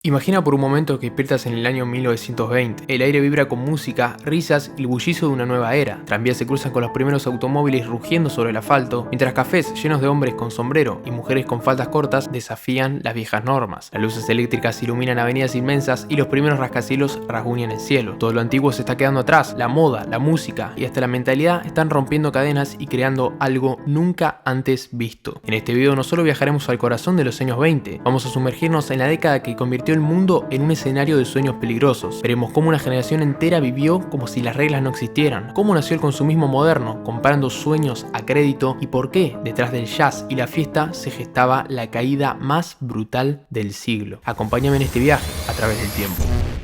Imagina por un momento que despiertas en el año 1920. El aire vibra con música, risas y el bullicio de una nueva era. Tranvías se cruzan con los primeros automóviles rugiendo sobre el asfalto, mientras cafés llenos de hombres con sombrero y mujeres con faldas cortas desafían las viejas normas. Las luces eléctricas iluminan avenidas inmensas y los primeros rascacielos rasguñan el cielo. Todo lo antiguo se está quedando atrás. La moda, la música y hasta la mentalidad están rompiendo cadenas y creando algo nunca antes visto. En este video no solo viajaremos al corazón de los años 20, vamos a sumergirnos en la década que convirtió el mundo en un escenario de sueños peligrosos. Veremos cómo una generación entera vivió como si las reglas no existieran, cómo nació el consumismo moderno, comprando sueños a crédito y por qué detrás del jazz y la fiesta se gestaba la caída más brutal del siglo. Acompáñame en este viaje a través del tiempo.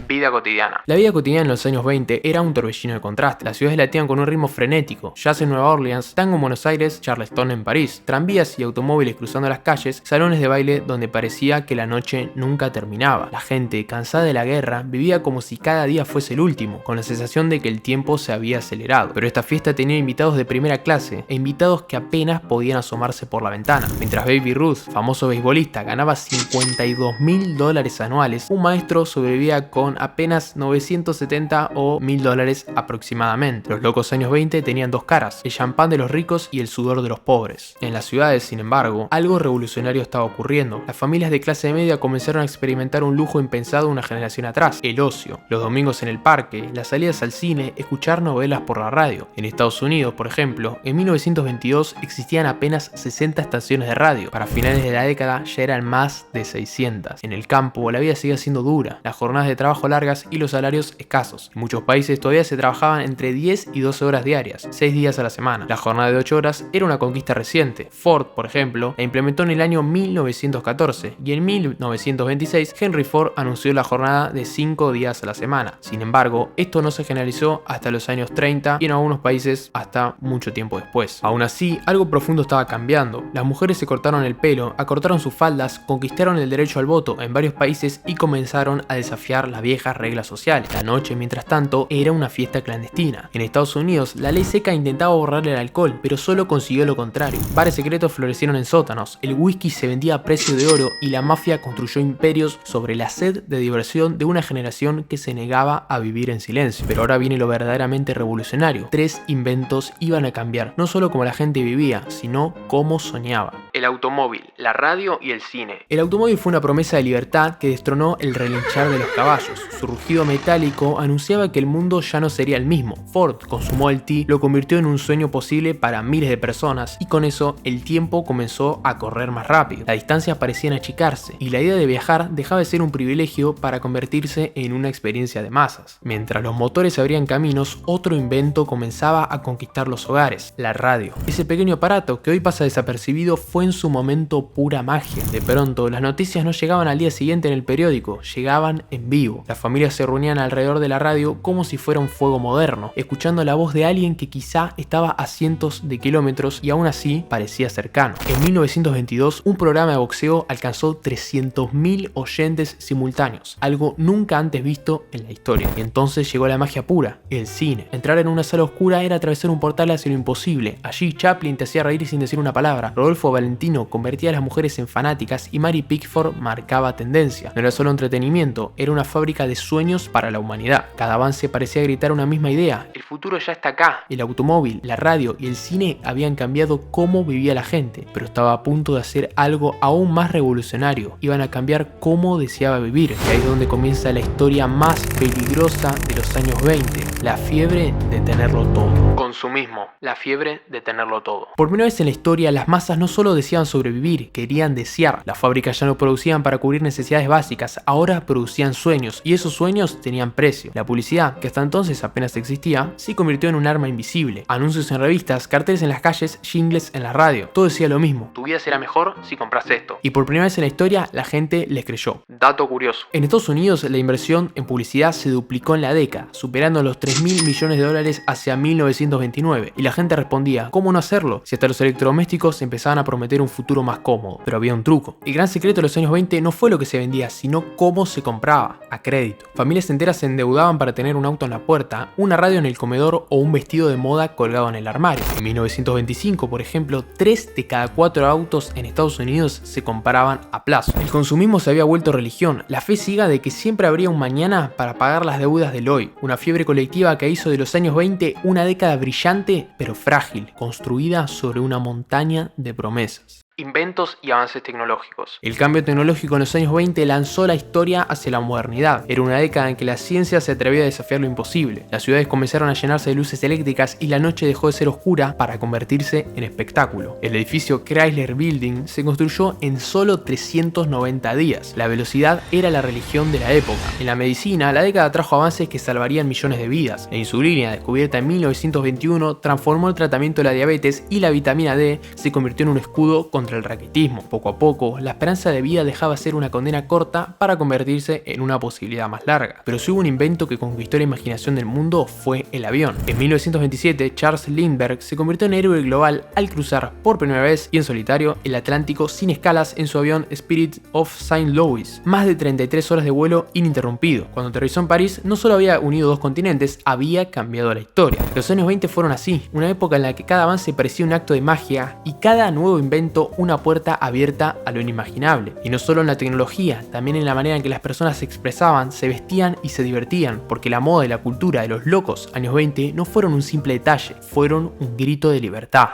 Vida cotidiana. La vida cotidiana en los años 20 era un torbellino de contraste. Las ciudades latían con un ritmo frenético. Jazz en Nueva Orleans, tango en Buenos Aires, Charleston en París, tranvías y automóviles cruzando las calles, salones de baile donde parecía que la noche nunca terminaba. La gente, cansada de la guerra, vivía como si cada día fuese el último, con la sensación de que el tiempo se había acelerado. Pero esta fiesta tenía invitados de primera clase e invitados que apenas podían asomarse por la ventana. Mientras Baby Ruth, famoso beisbolista, ganaba $52.000 anuales, un maestro sobrevivía con apenas 970 o $1.000 aproximadamente. Los locos años 20 tenían dos caras, el champán de los ricos y el sudor de los pobres. En las ciudades, sin embargo, algo revolucionario estaba ocurriendo. Las familias de clase media comenzaron a experimentar un lujo impensado una generación atrás, el ocio. Los domingos en el parque, las salidas al cine, escuchar novelas por la radio. En Estados Unidos, por ejemplo, en 1922 existían apenas 60 estaciones de radio. Para finales de la década ya eran más de 600. En el campo, la vida seguía siendo dura. Las jornadas de trabajo largas y los salarios escasos. En muchos países todavía se trabajaban entre 10 y 12 horas diarias, 6 días a la semana. La jornada de 8 horas era una conquista reciente. Ford, por ejemplo, la implementó en el año 1914 y en 1926 Henry Ford anunció la jornada de 5 días a la semana. Sin embargo, esto no se generalizó hasta los años 30 y en algunos países hasta mucho tiempo después. Aún así, algo profundo estaba cambiando. Las mujeres se cortaron el pelo, acortaron sus faldas, conquistaron el derecho al voto en varios países y comenzaron a desafiar las viejas reglas sociales. La noche, mientras tanto, era una fiesta clandestina. En Estados Unidos, la ley seca intentaba borrar el alcohol, pero solo consiguió lo contrario. Bares secretos florecieron en sótanos, el whisky se vendía a precio de oro y la mafia construyó imperios sobre la sed de diversión de una generación que se negaba a vivir en silencio. Pero ahora viene lo verdaderamente revolucionario. 3 inventos iban a cambiar, no solo cómo la gente vivía, sino cómo soñaba. El automóvil, la radio y el cine. El automóvil fue una promesa de libertad que destronó el relinchar de los caballos. Su rugido metálico anunciaba que el mundo ya no sería el mismo. Ford, con su Model T, lo convirtió en un sueño posible para miles de personas y con eso el tiempo comenzó a correr más rápido. Las distancias parecían achicarse y la idea de viajar dejaba de ser un privilegio para convertirse en una experiencia de masas. Mientras los motores abrían caminos, otro invento comenzaba a conquistar los hogares, la radio. Ese pequeño aparato que hoy pasa desapercibido fue en su momento pura magia. De pronto, las noticias no llegaban al día siguiente en el periódico, llegaban en vivo. Las familias se reunían alrededor de la radio como si fuera un fuego moderno, escuchando la voz de alguien que quizá estaba a cientos de kilómetros y aún así parecía cercano. En 1922, un programa de boxeo alcanzó 300.000 oyentes simultáneos, algo nunca antes visto en la historia. Y entonces llegó la magia pura, el cine. Entrar en una sala oscura era atravesar un portal hacia lo imposible. Allí Chaplin te hacía reír sin decir una palabra, Rodolfo Valentino convertía a las mujeres en fanáticas y Mary Pickford marcaba tendencia. No era solo entretenimiento, era una fábrica de sueños para la humanidad. Cada avance parecía gritar una misma idea: el futuro ya está acá. El automóvil, la radio y el cine habían cambiado cómo vivía la gente, pero estaba a punto de hacer algo aún más revolucionario. Iban a cambiar cómo deseaba vivir. Y ahí es donde comienza la historia más peligrosa de los años 20, la fiebre de tenerlo todo. Consumismo, la fiebre de tenerlo todo. Por primera vez en la historia, las masas no solo deseaban sobrevivir, querían desear. Las fábricas ya no producían para cubrir necesidades básicas, ahora producían sueños, y esos sueños tenían precio. La publicidad, que hasta entonces apenas existía, se convirtió en un arma invisible. Anuncios en revistas, carteles en las calles, jingles en la radio. Todo decía lo mismo: tu vida será mejor si compras esto. Y por primera vez en la historia, la gente les creyó. Dato curioso: en Estados Unidos, la inversión en publicidad se duplicó en la década, superando los $3.000 millones hacia 1929. Y la gente respondía: ¿cómo no hacerlo? Si hasta los electrodomésticos empezaban a prometer un futuro más cómodo. Pero había un truco. El gran secreto de los años 20 no fue lo que se vendía, sino cómo se compraba, a crédito. crédito. Familias enteras se endeudaban para tener un auto en la puerta, una radio en el comedor o un vestido de moda colgado en el armario. En 1925, por ejemplo, 3 de cada 4 autos en Estados Unidos se compraban a plazo. El consumismo se había vuelto religión, la fe ciega de que siempre habría un mañana para pagar las deudas del hoy. Una fiebre colectiva que hizo de los años 20 una década brillante pero frágil, construida sobre una montaña de promesas. Inventos y avances tecnológicos. El cambio tecnológico en los años 20 lanzó la historia hacia la modernidad. Era una década en que la ciencia se atrevía a desafiar lo imposible. Las ciudades comenzaron a llenarse de luces eléctricas y la noche dejó de ser oscura para convertirse en espectáculo. El edificio Chrysler Building se construyó en solo 390 días. La velocidad era la religión de la época. En la medicina, la década trajo avances que salvarían millones de vidas. La insulina, descubierta en 1921, transformó el tratamiento de la diabetes y la vitamina D se convirtió en un escudo contra el raquitismo. Poco a poco, la esperanza de vida dejaba de ser una condena corta para convertirse en una posibilidad más larga. Pero si hubo un invento que conquistó la imaginación del mundo, fue el avión. En 1927, Charles Lindbergh se convirtió en héroe global al cruzar por primera vez y en solitario el Atlántico sin escalas en su avión Spirit of St. Louis. Más de 33 horas de vuelo ininterrumpido. Cuando aterrizó en París, no solo había unido 2 continentes, había cambiado la historia. Los años 20 fueron así, una época en la que cada avance parecía un acto de magia y cada nuevo invento una puerta abierta a lo inimaginable. Y no solo en la tecnología, también en la manera en que las personas se expresaban, se vestían y se divertían, porque la moda y la cultura de los locos años 20 no fueron un simple detalle, fueron un grito de libertad.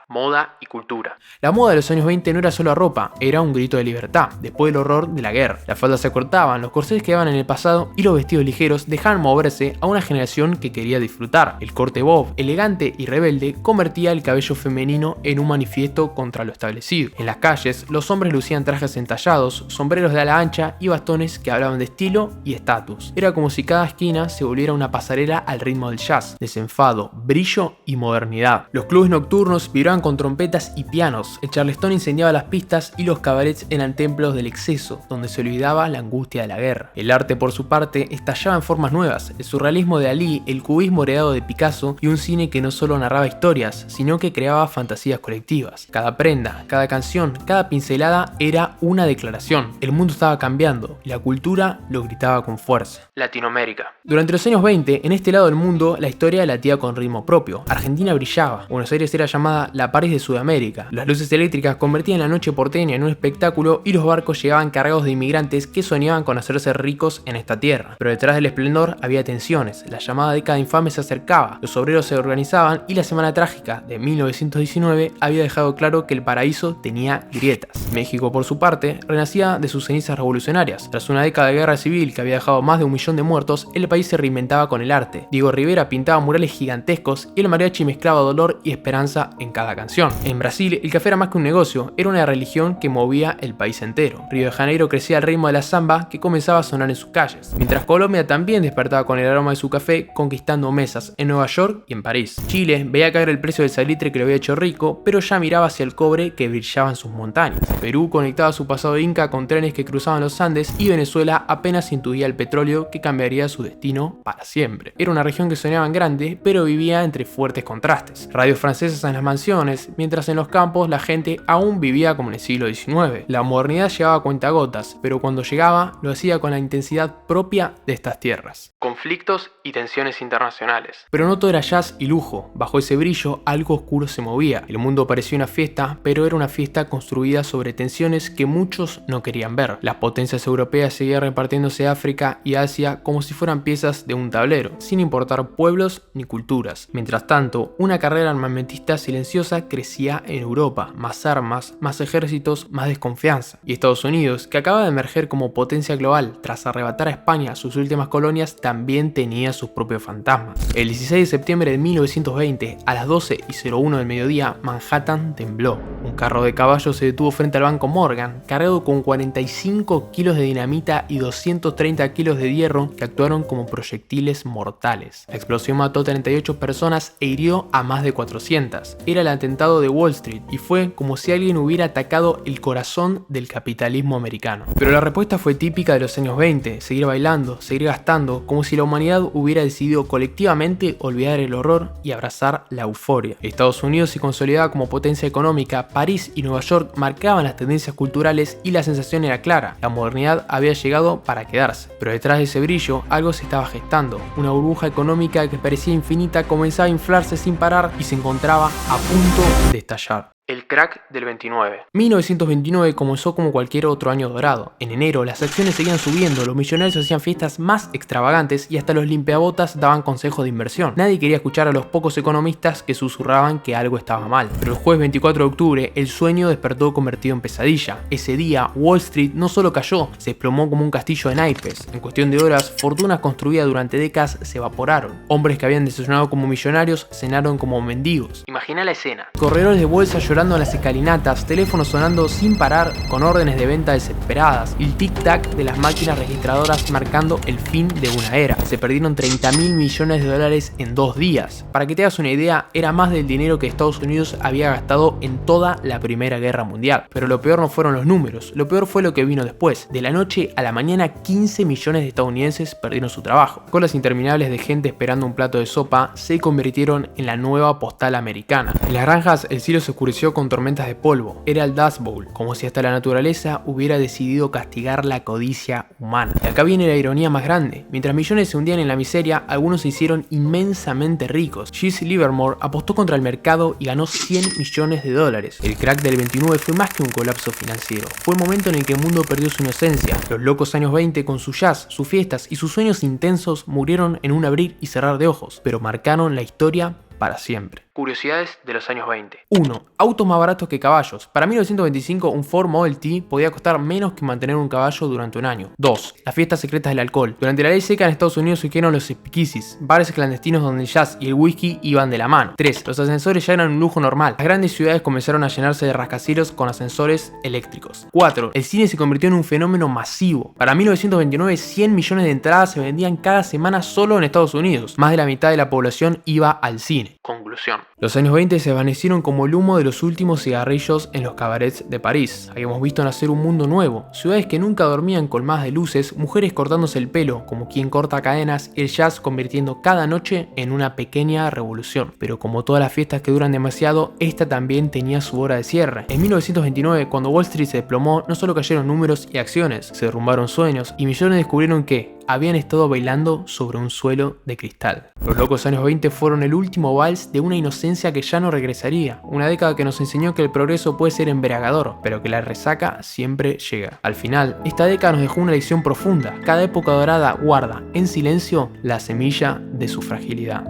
Moda y cultura. La moda de los años 20 no era solo ropa, era un grito de libertad, después del horror de la guerra. Las faldas se acortaban, los corsés quedaban en el pasado y los vestidos ligeros dejaban moverse a una generación que quería disfrutar. El corte bob, elegante y rebelde, convertía el cabello femenino en un manifiesto contra lo establecido. En las calles, los hombres lucían trajes entallados, sombreros de ala ancha y bastones que hablaban de estilo y estatus. Era como si cada esquina se volviera una pasarela al ritmo del jazz, desenfado, brillo y modernidad. Los clubes nocturnos vibraban con trompetas y pianos, el charleston incendiaba las pistas y los cabarets eran templos del exceso, donde se olvidaba la angustia de la guerra. El arte, por su parte, estallaba en formas nuevas, el surrealismo de Dalí, el cubismo heredado de Picasso y un cine que no solo narraba historias, sino que creaba fantasías colectivas. Cada prenda, cada canción, cada pincelada era una declaración. El mundo estaba cambiando y la cultura lo gritaba con fuerza. Latinoamérica. Durante los años 20, en este lado del mundo, la historia latía con ritmo propio. Argentina brillaba. Buenos Aires era llamada la París de Sudamérica. Las luces eléctricas convertían la noche porteña en un espectáculo y los barcos llegaban cargados de inmigrantes que soñaban con hacerse ricos en esta tierra. Pero detrás del esplendor había tensiones. La llamada década infame se acercaba. Los obreros se organizaban y la semana trágica de 1919 había dejado claro que el paraíso tenía grietas. México, por su parte, renacía de sus cenizas revolucionarias. Tras una década de guerra civil que había dejado más de 1 millón de muertos, el país se reinventaba con el arte. Diego Rivera pintaba murales gigantescos y el mariachi mezclaba dolor y esperanza en cada canción. En Brasil, el café era más que un negocio, era una religión que movía el país entero. Río de Janeiro crecía al ritmo de la samba que comenzaba a sonar en sus calles, mientras Colombia también despertaba con el aroma de su café, conquistando mesas en Nueva York y en París. Chile veía caer el precio del salitre que lo había hecho rico, pero ya miraba hacia el cobre que brillaba en sus montañas. Perú conectaba su pasado inca con trenes que cruzaban los Andes y Venezuela apenas intuía el petróleo que cambiaría su destino para siempre. Era una región que soñaba en grande, pero vivía entre fuertes contrastes. Radios francesas en las mansiones, mientras en los campos la gente aún vivía como en el siglo XIX. La modernidad llegaba a cuentagotas, pero cuando llegaba lo hacía con la intensidad propia de estas tierras. Conflictos y tensiones internacionales. Pero no todo era jazz y lujo. Bajo ese brillo algo oscuro se movía. El mundo parecía una fiesta, pero era una fiesta construida sobre tensiones que muchos no querían ver. Las potencias europeas seguían repartiéndose África y Asia como si fueran piezas de un tablero, sin importar pueblos ni culturas. Mientras tanto, una carrera armamentista silenciosa crecía en Europa. Más armas, más ejércitos, más desconfianza. Y Estados Unidos, que acaba de emerger como potencia global tras arrebatar a España sus últimas colonias, también tenía sus propios fantasmas. El 16 de septiembre de 1920, a las 12:01 del mediodía, Manhattan tembló. Un carro de caballos se detuvo frente al Banco Morgan, cargado con 45 kilos de dinamita y 230 kilos de hierro que actuaron como proyectiles mortales. La explosión mató a 38 personas e hirió a más de 400. Era el atentado de Wall Street y fue como si alguien hubiera atacado el corazón del capitalismo americano. Pero la respuesta fue típica de los años 20, seguir bailando, seguir gastando, como si la humanidad hubiera decidido colectivamente olvidar el horror y abrazar la euforia. Estados Unidos se consolidaba como potencia económica, París y Nueva York marcaban las tendencias culturales y la sensación era clara, la modernidad había llegado para quedarse. Pero detrás de ese brillo algo se estaba gestando, una burbuja económica que parecía infinita comenzaba a inflarse sin parar y se encontraba a punto de estallar. El crack del 29. 1929 comenzó como cualquier otro año dorado. En enero las acciones seguían subiendo, los millonarios hacían fiestas más extravagantes y hasta los limpiabotas daban consejos de inversión. Nadie quería escuchar a los pocos economistas que susurraban que algo estaba mal. Pero el jueves 24 de octubre el sueño despertó convertido en pesadilla. Ese día Wall Street no solo cayó, se desplomó como un castillo de naipes. En cuestión de horas, fortunas construidas durante décadas se evaporaron. Hombres que habían desayunado como millonarios cenaron como mendigos. Imagina la escena. Corredores de bolsa llorando en las escalinatas, teléfonos sonando sin parar con órdenes de venta desesperadas y el tic-tac de las máquinas registradoras marcando el fin de una era. Se perdieron 30.000 millones de dólares en 2 días. Para que te hagas una idea, era más del dinero que Estados Unidos había gastado en toda la Primera Guerra Mundial. Pero lo peor no fueron los números, lo peor fue lo que vino después. De la noche a la mañana 15 millones de estadounidenses perdieron su trabajo. Colas interminables de gente esperando un plato de sopa se convirtieron en la nueva postal americana. En las granjas el cielo se oscureció con tormentas de polvo. Era el Dust Bowl, como si hasta la naturaleza hubiera decidido castigar la codicia humana. Y acá viene la ironía más grande. Mientras millones se hundían en la miseria, algunos se hicieron inmensamente ricos. Jesse Livermore apostó contra el mercado y ganó 100 millones de dólares. El crack del 29 fue más que un colapso financiero. Fue el momento en el que el mundo perdió su inocencia. Los locos años 20 con su jazz, sus fiestas y sus sueños intensos murieron en un abrir y cerrar de ojos, pero marcaron la historia para siempre. Curiosidades de los años 20. 1. Autos más baratos que caballos. Para 1925 un Ford Model T podía costar menos que mantener un caballo durante un año. 2. Las fiestas secretas del alcohol. Durante la ley seca en Estados Unidos surgieron los speakeasies, bares clandestinos donde el jazz y el whisky iban de la mano. 3. Los ascensores ya eran un lujo normal. Las grandes ciudades comenzaron a llenarse de rascacielos con ascensores eléctricos. 4. El cine se convirtió en un fenómeno masivo. Para 1929 100 millones de entradas se vendían cada semana solo en Estados Unidos. Más de la mitad de la población iba al cine. Conclusión. Los años 20 se desvanecieron como el humo de los últimos cigarrillos en los cabarets de París. Habíamos visto nacer un mundo nuevo, ciudades que nunca dormían colmadas de luces, mujeres cortándose el pelo como quien corta cadenas y el jazz convirtiendo cada noche en una pequeña revolución. Pero como todas las fiestas que duran demasiado, esta también tenía su hora de cierre. En 1929, cuando Wall Street se desplomó, no solo cayeron números y acciones, se derrumbaron sueños y millones descubrieron que habían estado bailando sobre un suelo de cristal. Los locos años 20 fueron el último vals de una inocencia que ya no regresaría. Una década que nos enseñó que el progreso puede ser embriagador, pero que la resaca siempre llega. Al final, esta década nos dejó una lección profunda. Cada época dorada guarda, en silencio, la semilla de su fragilidad.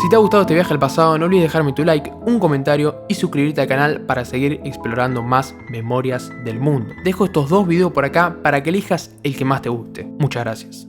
Si te ha gustado este viaje al pasado, no olvides dejarme tu like, un comentario y suscribirte al canal para seguir explorando más memorias del mundo. Dejo estos 2 videos por acá para que elijas el que más te guste. Muchas gracias.